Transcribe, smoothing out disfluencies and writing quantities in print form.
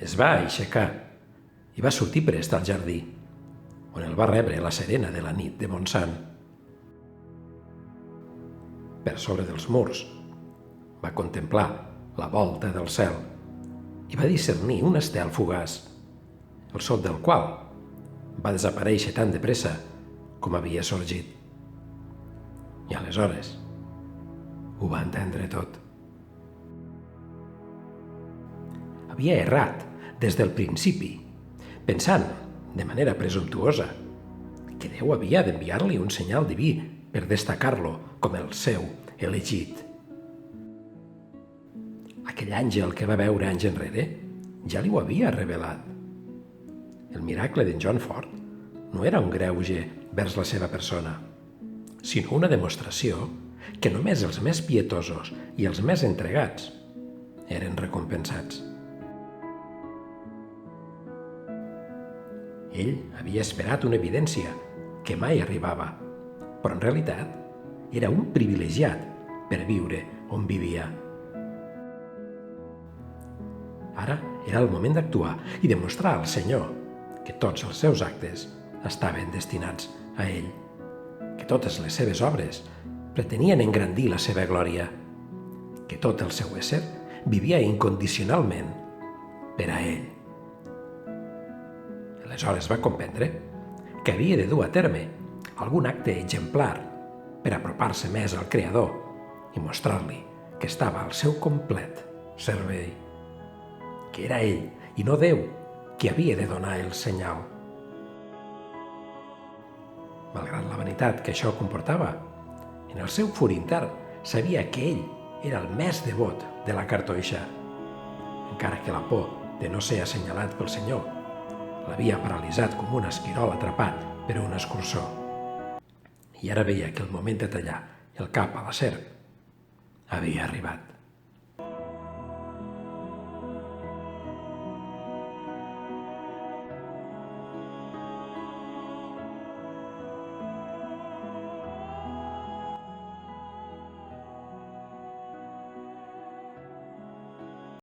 Es va aixecar i va sortir prest al jardí, on el va rebre la serena de la nit de Montsant. Per sobre dels murs va contemplar la volta del cel i va discernir un estel fugaç, el sol del qual va desaparèixer tan de pressa com havia sorgit. I aleshores ho va entendre tot. Havia errat des del principi, pensant, de manera presumptuosa, que Déu havia d'enviar-li un senyal diví per destacar-lo com el seu elegit. Aquell àngel que va veure anys enrere ja li ho havia revelat. El miracle d'en John Ford no era un greuge vers la seva persona, sinó una demostració que només els més pietosos i els més entregats eren recompensats. Ell havia esperat una evidència que mai arribava, però en realitat era un privilegiat per viure on vivia. Ara era el moment d'actuar i demostrar al Senyor que tots els seus actes estaven destinats a ell, que totes les seves obres pretenien engrandir la seva glòria, que tot el seu ésser vivia incondicionalment per a ell. Aleshores va comprendre que havia de dur a terme algun acte exemplar per apropar-se més al Creador i mostrar-li que estava al seu complet servei, que era ell i no Déu qui havia de donar el senyal. Malgrat la vanitat que això comportava, en el seu fur intern sabia que ell era el més devot de la cartoixa, encara que la por de no ser assenyalat pel Senyor l'havia paralitzat com un esquirol atrapat per un escurçó. I ara veia que el moment de tallar el cap a la serp havia arribat.